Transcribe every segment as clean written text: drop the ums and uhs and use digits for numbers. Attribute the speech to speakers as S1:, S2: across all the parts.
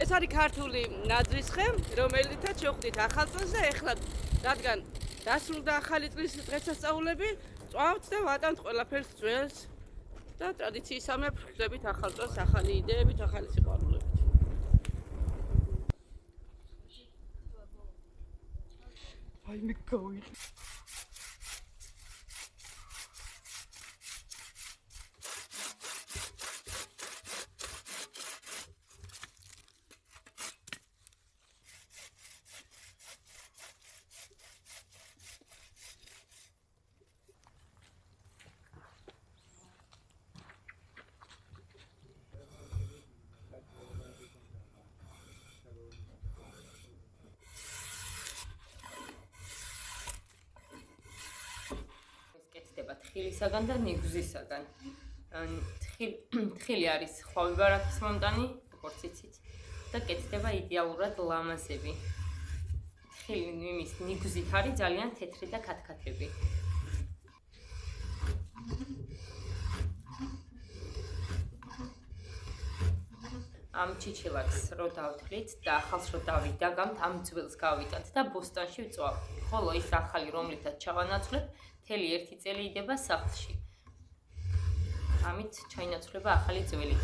S1: ეს არის ქართული ნაძრისხე, რომელითაც შევხვდით ახალ წელს და ეხლა რადგან დასრულდა ახალი წლის დღესასწაულები, წვავთ და ვატანთ ყველაფერს ძველს და ტრადიციისამებრ ვხდებით ახალ წელს ახალი იდეებით, ახალი სიყვარულებით. Είμαι going. თხილისაგან და ნიგზისაგან. თხილი არის ხვავიბარათის მომტანი, როგორც იცით, და კეთდება იდეალურად ლამაზები. თხილი იმის ნიგზით არის ძალიან თეთრი და ქათქათები. ამ ჩიჩილაკს რო დავთვლით და ახალს რო დავიდაგამთ, ამ ძველს გავიტანთ და ბოსტანში ვწვავ. ხოლო ის ახალი, რომლითაც ჩავანაცვლებ, მთელი 1 წელი იდება სახლში. ამით ჩაინაცვლება ახალი ძველი.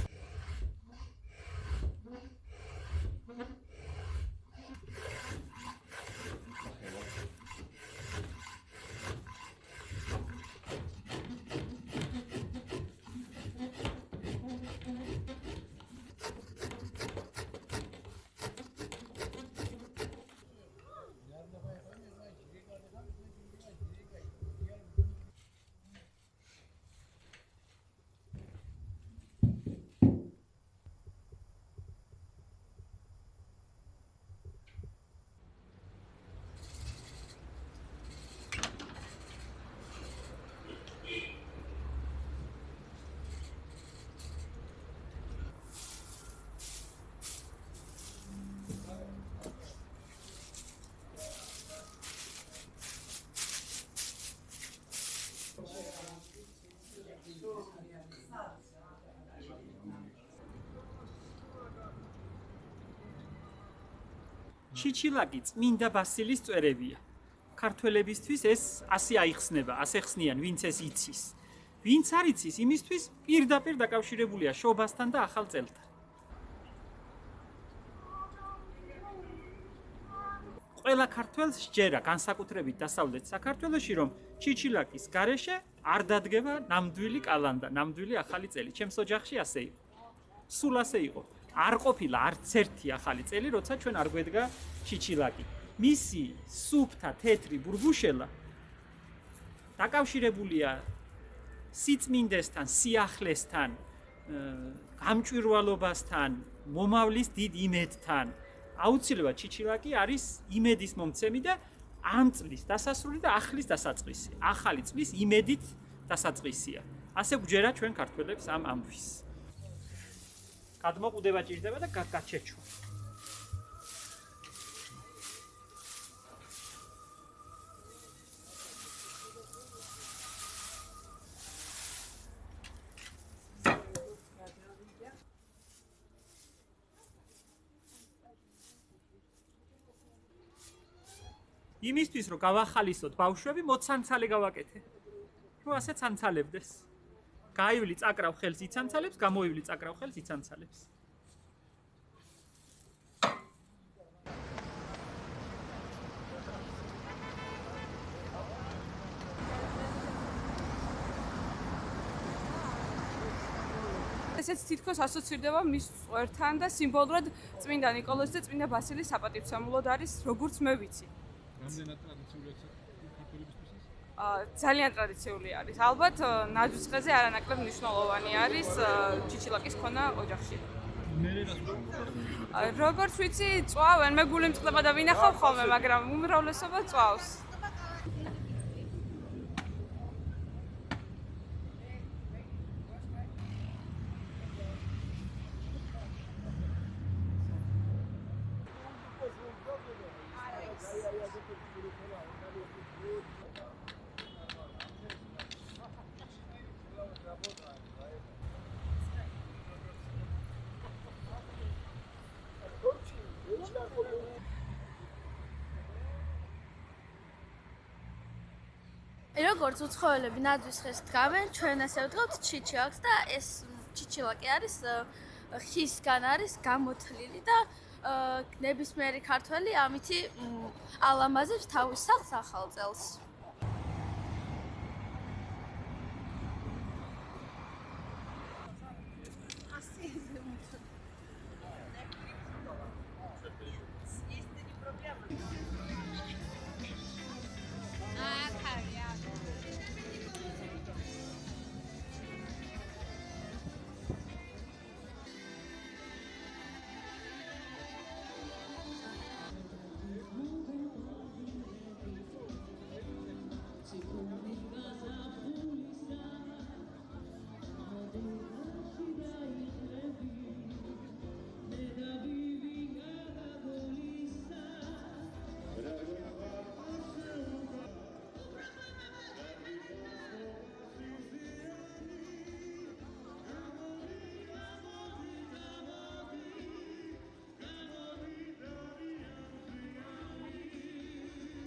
S2: ჩიჩილაკი წმინდა ბასილის წვერებია. ქართველებისთვის ეს ასე აიხსნება, ასე ხსნიან, ვინც ეს იცის. ვინც არ იცის, იმისთვის პირდაპირ დაკავშირებულია შობასთან და ახალ წელთან. ყველა ქართველს სჯერა, განსაკუთრებით დასავლეთ საქართველოში, რომ ჩიჩილაკის გარეშე არ დადგება ნამდვილი კალანდა, ნამდვილი ახალი წელი. ჩემს ოჯახში ასე იყო. სულ ასე იყო. არ ყოფილა არც ერთი ახალი წელი, როცა ჩვენ არ გვედგა ჩიჩილაკი. მისი სუფთა თეთრი ბურბუშელა დაკავშირებულია სიწმინდესთან, სიახლესთან, გამჭვირვალობასთან, მომავლის დიდ იმედთან. აუცილებლად ჩიჩილაკი არის იმედის მომცემი და ამ წლის დასასრული და ახლის დასაწყისი. ახალი წლის იმედით დასაწყისია. ასე გვჯერა ჩვენ ქართველებს ამ ამბვის. გადმოყუდება ჭირდება და გაჩეჩვა. იმისთვის რომ გავახალისოთ ბავშვები, მოცანცალე გავაკეთე. თუ ასე ცანცალებდეს. გაივლი წაკრავ ხელს იცანცალებს, გამოივლი წაკრავ ხელს იცანცალებს.
S1: ესეც თითქოს ასოცირდება მის წვერთან და სიმბოლურად წმინდა ნიკოლოზის და წმინდა ბასილის საპატივცემულოდ არის, როგორც მე ვიცი.
S3: რამდენად ტრადიციულია ქართველებისთვის? ძალიან ტრადიციული არის. ალბათ ნაძვის დღეზე არანაკლებ მნიშვნელოვანი არის ჩიჩილაკის ქონა ოჯახში. როგორც ვიცი, წვავენ, მე გული მწყდება და ვინახავ ხოლმე, მაგრამ უმრავლესობა წვავს.
S4: როგორც უცხოელები ნაძვის დღეს დგამენ, ჩვენ ასე ვდგავთ ჩიჩილაკს და ეს ჩიჩილაკი არის ხისგან არის გამოთლილი და ნებისმიერი ქართველი ამითი ალამაზებს თავის სახლს ახალ წელს.